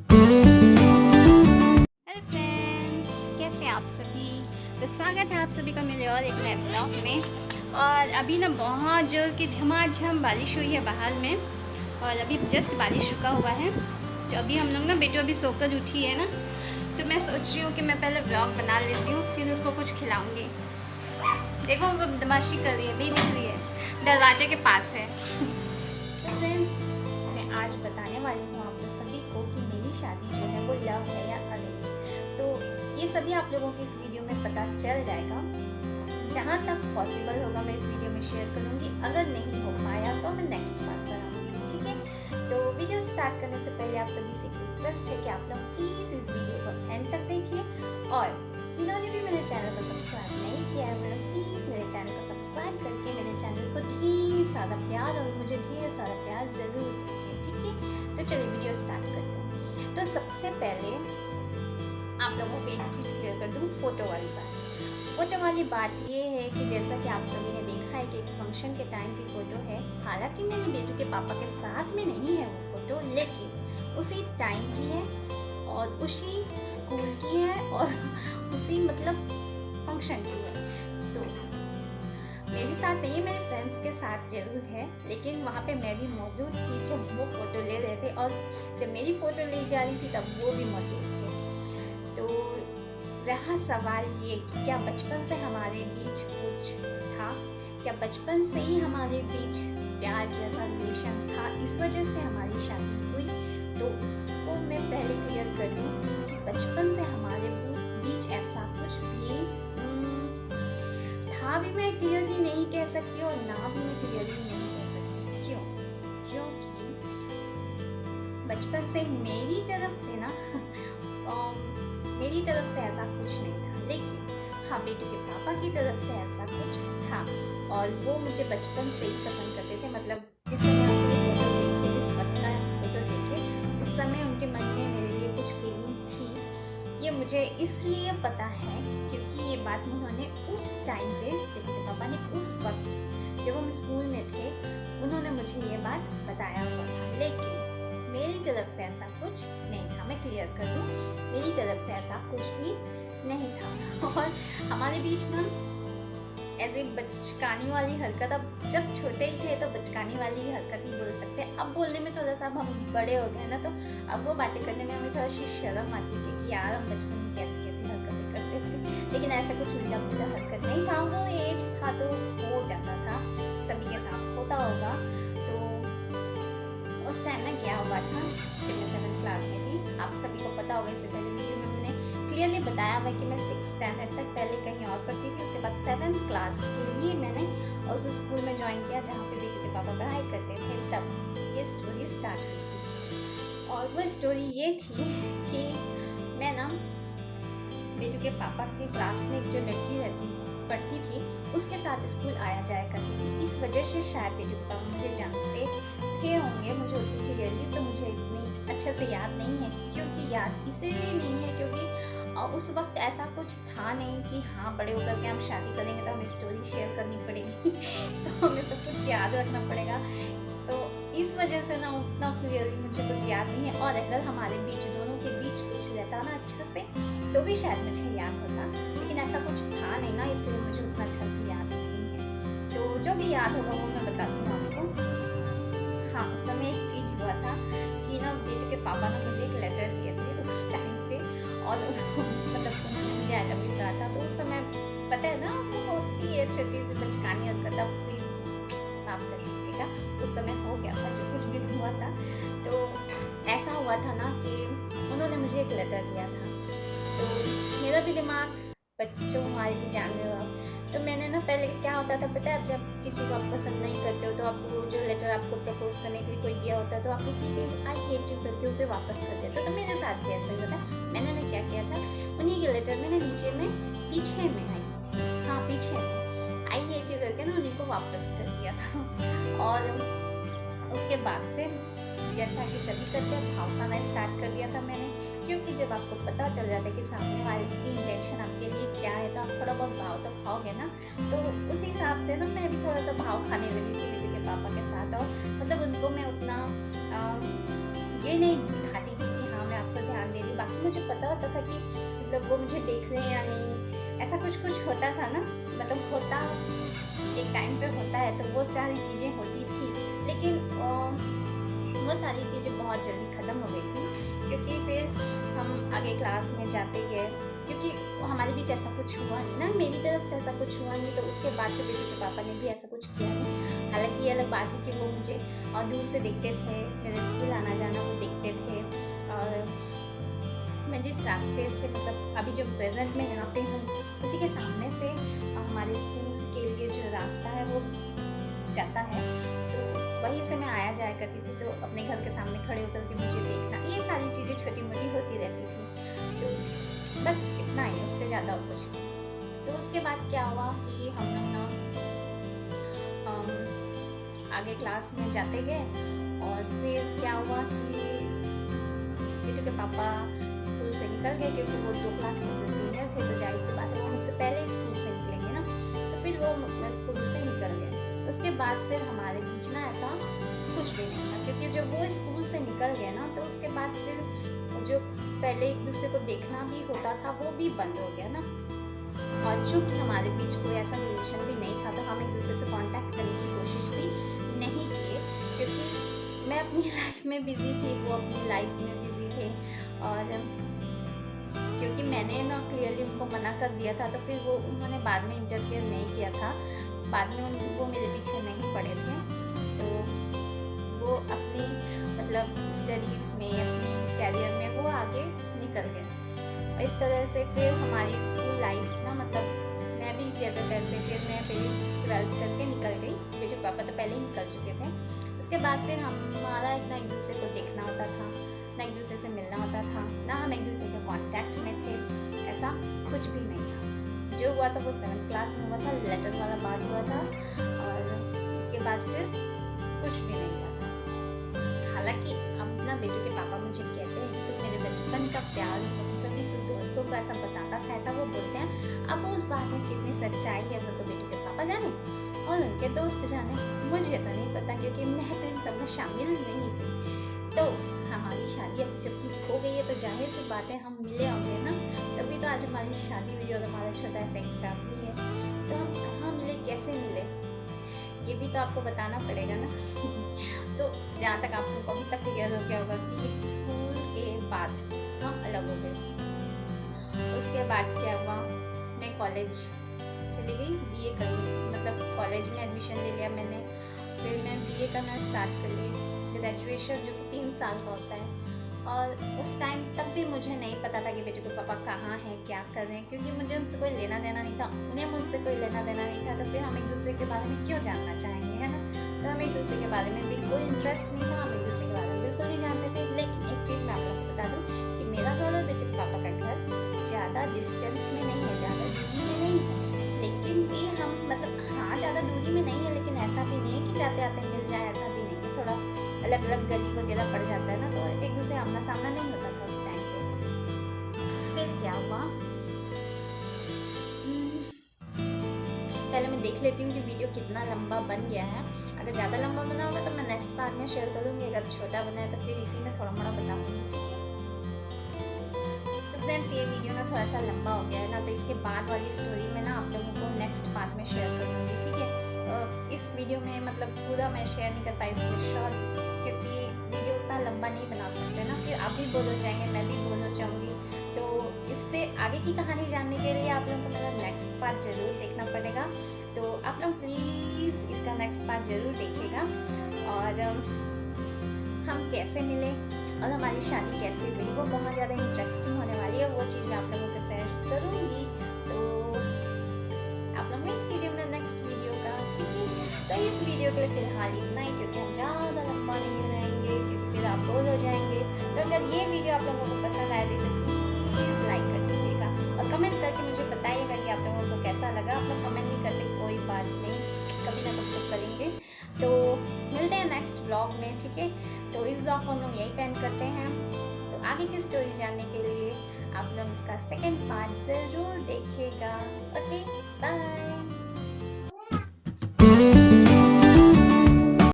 Hello friends, कैसे हैं आप सभी। तो स्वागत है आप सभी का मेरे और एक नए ब्लॉग में। और अभी ना बहुत जोर की झमाझम बारिश हुई है बाहर में, और अभी जस्ट बारिश रुका हुआ है। तो अभी हम लोग ना बेटू अभी सोकर उठी है ना, तो मैं सोच रही हूँ कि मैं पहले ब्लॉग बना लेती हूँ, फिर उसको कुछ खिलाऊँगी। देखो वो बदमाशी कर रही है, नहीं दिख रही है, दरवाजे के पास है। तो फ्रेंड्स, मैं आज बताने वाली हूँ आप लोग सभी को कि मेरी शादी जो है वो लव है या अरेंज। तो ये सभी आप लोगों को इस वीडियो में पता चल जाएगा। जहाँ तक पॉसिबल होगा मैं इस वीडियो में शेयर करूँगी, अगर नहीं हो पाया तो मैं नेक्स्ट पार्ट बनाऊँगी, ठीक है। तो वीडियो स्टार्ट करने से पहले आप सभी से एक रिक्वेस्ट है कि आप लोग प्लीज़ इस वीडियो को एंड तक देखिए, और जिन्होंने भी मेरे चैनल को सब्सक्राइब नहीं किया है वो लोग प्लीज़ मेरे चैनल को सब्सक्राइब करके मेरे चैनल को ढेर सारा प्यार और मुझे ढेर सारा प्यार ज़रूर दीजिए, ठीक है। तो चलिए वीडियो स्टार्ट करते हैं। तो सबसे पहले आप लोगों को एक चीज़ क्लियर कर दूँ, फ़ोटो वाली बात। फ़ोटो वाली बात ये है कि जैसा कि आप सभी ने देखा है कि एक फंक्शन के टाइम की फ़ोटो है, हालांकि मेरे बेटू के पापा के साथ में नहीं है वो फ़ोटो, लेकिन उसी टाइम की है और उसी स्कूल की है और उसी मतलब फंक्शन की है। तो मेरे साथ नहीं है, मेरे फ्रेंड्स के साथ जरूर है, लेकिन वहाँ पे मैं भी मौजूद थी जब वो फ़ोटो ले रहे थे, और जब मेरी फ़ोटो ली जा रही थी तब वो भी मौजूद थे। तो रहा सवाल ये कि क्या बचपन से हमारे बीच कुछ था, क्या बचपन से ही हमारे बीच प्यार जैसा रिलेशन था, इस वजह से हमारी शादी हुई। तो उसको मैं पहले क्लियर कर दूँ कि बचपन से हमारे बीच ऐसा कुछ भी था भी मैं क्लियरली नहीं कह सकती और ना भी मैं क्लियरली नहीं कह सकती। क्यों? क्योंकि बचपन से मेरी तरफ से ना मेरी तरफ से ऐसा कुछ नहीं था, लेकिन हाँ बेटू के पापा की तरफ से ऐसा कुछ था, और वो मुझे बचपन से ही पसंद करते थे। मतलब जिस समय उनकी फोटो देखे, जिस वक्त का फोटो देखे, उस समय उनके मन में मेरे लिए कुछ फीलिंग थी। ये मुझे इसलिए पता है क्योंकि ये बात उन्होंने उस टाइम पे, बेटू के पापा ने उस वक्त जब हम स्कूल में थे, उन्होंने मुझे ये बात बताया हुआ था। लेकिन मेरी तरफ से ऐसा कुछ नहीं था, मैं क्लियर कर दूँ, मेरी तरफ से ऐसा कुछ भी नहीं था। और हमारे बीच ना ऐसे बचकानी वाली हरकत, अब जब छोटे ही थे तो बचकानी वाली हरकत ही बोल सकते हैं। अब बोलने में थोड़ा सा हम बड़े हो गए ना, तो अब वो बातें करने में हमें थोड़ा सी शर्म आती है कि यार हम बचपन में कैसी कैसी हरकतें करते थे। लेकिन ऐसा कुछ उल्टा पुल्टा हरकत नहीं था, वो एज था तो हो जाता था, सभी के साथ होता होगा। उस टाइम ना क्या हुआ था, जब मैं 7th क्लास में थी, आप सभी को पता होगा, इससे पहले वीडियो में मैंने क्लियरली बताया हुआ कि मैं 6th स्टैंडर्ड तक पहले कहीं और पढ़ती थी। उसके बाद 7th क्लास के लिए मैंने उस स्कूल में ज्वाइन किया जहाँ पे बेटू के पापा पढ़ाई करते थे। तब ये स्टोरी स्टार्ट हुई थी, और वो स्टोरी ये थी कि मैं ना बेटू के पापा के क्लास में एक जो लड़की पढ़ती थी उसके साथ स्कूल आया जाया करती थी। इस वजह से शायद बेटू के पापा मुझे जानते थे होंगे, मुझे उतनी क्लियरली तो मुझे इतनी अच्छे से याद नहीं है। क्योंकि याद इसीलिए नहीं है क्योंकि उस वक्त ऐसा कुछ था नहीं कि हाँ बड़े होकर के हम शादी करेंगे तो हमें स्टोरी शेयर करनी पड़ेगी तो हमें सब कुछ याद रखना पड़ेगा। तो इस वजह से ना उतना क्लियरली मुझे कुछ याद नहीं है, और अगर हमारे बीच दोनों के बीच कुछ रहता ना अच्छा से तो भी शायद मुझे याद होता, लेकिन ऐसा कुछ था नहीं ना, इसलिए मुझे उतना अच्छा से याद नहीं है। तो जो भी याद होगा वो मैं बताती हूँ आपको। हाँ, उस समय एक चीज़ हुआ था कि ना बेटू के पापा ने मुझे एक लेटर दिए थे उस टाइम पे, और मतलब उन्होंने मुझे आई लव यू कहा था। तो उस समय पता है ना वो होती है छोटी सी बचकानी हरकत, अब प्लीज़ माफ कर दीजिएगा, उस समय हो गया था जो कुछ भी हुआ था। तो ऐसा हुआ था ना कि उन्होंने मुझे एक लेटर दिया था, तो मेरा भी दिमाग, बच्चों हमारे भी जान रहे हो आप, तो मैंने ना पहले क्या होता था पता है, अब जब किसी को आप पसंद नहीं करते हो तो आपको जो लेटर आपको प्रपोज करने के लिए कोई दिया होता है तो आप उसी पे आई हेट यू करके उसे वापस कर देते हो। तो मेरे साथ भी ऐसा ही होता है। मैंने ना क्या किया था, उन्हीं के लेटर में ना नीचे में पीछे में आई हेट यू करके ना उन्हीं को वापस कर दिया था। और उसके बाद से जैसा कि सभी करते हैं भाव खाना स्टार्ट कर दिया था मैंने, क्योंकि जब आपको पता चल जाता है कि सामने वाले की इंटेंशन आपके लिए क्या है तो आप थोड़ा बहुत भाव तो खाओगे ना। तो उस हिसाब से ना मैं भी थोड़ा सा भाव खाने लगी थी बेटे के पापा के साथ, और मतलब उनको मैं उतना ये नहीं दिखाती थी कि हाँ मैं आपका मुझे पता होता था कि मतलब वो मुझे देख रहे हैं या नहीं, ऐसा कुछ कुछ होता था ना, मतलब होता एक टाइम पे होता है, तो वो सारी चीज़ें होती थी। लेकिन वो सारी चीज़ें बहुत जल्दी ख़त्म हो गई थी, क्योंकि फिर हम आगे क्लास में जाते गए, क्योंकि हमारे बीच ऐसा कुछ हुआ नहीं ना, मेरी तरफ से ऐसा कुछ हुआ नहीं, तो उसके बाद से बेटी के पापा ने भी ऐसा कुछ किया नहीं। हालांकि ये अलग बात है कि वो मुझे दूर से देखते थे, मेरे स्कूल आना जाना वो देखते थे, और मैं जिस रास्ते से मतलब अभी जो प्रेजेंट में यहाँ पे हूँ उसी के सामने से हमारे स्कूल के लिए जो रास्ता है वो जाता है, तो वहीं से मैं आया जाया करती थी। तो अपने घर के सामने खड़े होकर के मुझे देखना, ये सारी चीज़ें छोटी मोटी होती रहती थी। तो बस इतना ही, उससे ज़्यादा कुछ नहीं। तो उसके बाद क्या हुआ कि हम लोग ना आगे क्लास में जाते गए, और फिर क्या हुआ कि बेटू के पापा स्कूल से निकल गए, क्योंकि वो 2 क्लास में से सीनियर थे, तो जाहिर सी बात है वो मुझसे पहले स्कूल से निकलेंगे ना, तो फिर वो स्कूल से निकल गए। उसके बाद फिर हमारे बीच ना ऐसा कुछ भी नहीं था, क्योंकि जब वो स्कूल से निकल गए ना, तो उसके बाद फिर जो पहले एक दूसरे को देखना भी होता था वो भी बंद हो गया ना। और चूँकि हमारे बीच कोई ऐसा रिलेशन भी नहीं था, तो हम एक दूसरे से कांटेक्ट करने की कोशिश भी नहीं किए, क्योंकि मैं अपनी लाइफ में बिज़ी थी, वो अपनी लाइफ में बिज़ी थे। और क्योंकि मैंने ना क्लियरली उनको मना कर दिया था, तो फिर वो उन्होंने बाद में इंटरफेयर नहीं किया था, बाद में वो मेरे पीछे नहीं पड़े थे, तो वो अपनी मतलब स्टडीज़ में, अपनी कैरियर में वो आगे निकल गए। और इस तरह से फिर हमारी स्कूल लाइफ ना, मतलब मैं भी जैसे तैसे फिर मैं फिर 12th करके निकल गई, बेटे पापा तो पहले ही निकल चुके थे। उसके बाद फिर हमारा ना एक दूसरे को देखना होता था, ना एक दूसरे से मिलना होता था, ना हम एक दूसरे के कांटेक्ट में थे, ऐसा कुछ भी नहीं था। जो हुआ था वो 7th क्लास में हुआ था, लेटर वाला बात हुआ था, और उसके बाद फिर कुछ भी नहीं हुआ था। हालांकि अब ना बेटू के पापा मुझे कहते हैं कि मेरे बचपन का प्यार सभी दोस्तों को ऐसा बताता था, ऐसा वो बोलते हैं। अब उस बात में कितनी सच्चाई है वो तो बेटू के पापा जाने और उनके दोस्त जाने, मुझे तो नहीं पता, क्योंकि मैं तो इन सब में शामिल नहीं थी। तो हमारी शादी अब जबकि हो गई है, तो जाहिर सी बात है हम मिले होंगे ना, तभी तो आज हमारी शादी हुई और हमारा छोटा सा एक फैमिली है। तो हम कहाँ मिले, कैसे मिले, ये भी तो आपको बताना पड़ेगा ना। तो जहाँ तक आप लोगों को अभी तक क्लियर हो गया होगा कि स्कूल के बाद हम अलग हो गए। उसके बाद क्या हुआ, मैं कॉलेज चली गई, बीए करूँ, मतलब कॉलेज में एडमिशन ले लिया मैंने, फिर मैं बीए करना स्टार्ट कर ली, ग्रेजुएशन जो कि 3 साल का होता है। और उस टाइम तब भी मुझे नहीं पता था कि बेटे के पापा कहाँ हैं, क्या कर रहे हैं, क्योंकि मुझे उनसे कोई लेना देना नहीं था, उन्हें मुझसे कोई लेना देना नहीं था, तो फिर हम एक दूसरे के बारे में क्यों जानना चाहेंगे, है ना। तो हम एक दूसरे के बारे में बिल्कुल इंटरेस्ट नहीं था, हम एक दूसरे के बारे में बिल्कुल नहीं जानते थे। लेकिन एक चीज़ मैं आप लोगों को बता दूँ कि मेरा घर और बेटे के पापा का घर ज़्यादा डिस्टेंस में नहीं है, ज़्यादा दूरी में नहीं है, लेकिन भी हम मतलब हाँ ज़्यादा दूरी में नहीं है, लेकिन ऐसा भी नहीं है कि जाते आते मिल जाए, ऐसा भी नहीं है, थोड़ा अलग अलग गली वगैरह पड़ जाता है ना, तो एक दूसरे आमना सामना नहीं होता था उस टाइम पे। फिर क्या हुआ, पहले मैं देख लेती हूँ कि वीडियो कितना लंबा बन गया है। अगर ज़्यादा लंबा बना होगा तो मैं नेक्स्ट पार्ट में शेयर करूँगी, अगर छोटा बना है तो फिर इसी में थोड़ा मोड़ा बताऊँगी। तो फ्रेंड्स ये वीडियो ना थोड़ा सा लंबा हो गया है ना, तो इसके बाद वाली स्टोरी में ना आप लोगों को नेक्स्ट पार्ट में शेयर करूँगी, ठीक है। इस वीडियो में मतलब पूरा मैं शेयर नहीं कर पाई इसलिए शॉर्ट, क्योंकि वीडियो उतना लंबा नहीं बना सकते ना, फिर आप भी बोर हो जाएंगे, मैं भी बोर हो जाऊँगी। तो इससे आगे की कहानी जानने के लिए आप लोगों को मेरा नेक्स्ट पार्ट ज़रूर देखना पड़ेगा। तो आप लोग प्लीज़ इसका नेक्स्ट पार्ट ज़रूर देखिएगा, और हम कैसे मिले और हमारी शादी कैसे हुई वो बहुत ज़्यादा इंटरेस्टिंग होने वाली है, वो चीज़ मैं आप लोगों के शेयर करूँगी। तो आप लोग वेट कीजिए मेरे नेक्स्ट वीडियो का, ठीक है। तो इस वीडियो के लिए फ़िलहाल इतना ही, क्योंकि हम ज़्यादा लंबा नहीं रहेंगे, क्योंकि फिर आप बोर हो जाएंगे। तो अगर ये वीडियो आप लोगों को पसंद आए तो इसे प्लीज़ लाइक कर दीजिएगा और कमेंट करके मुझे बताइएगा कि आप लोगों को कैसा लगा। आप लोग कमेंट नहीं करते, कोई बात नहीं, कभी ना कभी तो करेंगे। तो मिलते हैं नेक्स्ट ब्लॉग में, ठीक है। तो इस ब्लॉग को हम लोग यहीं पेंड करते हैं। तो आगे की स्टोरी जानने के लिए आप लोग इसका सेकंड पार्ट ज़रूर देखिएगा। Okay, bye.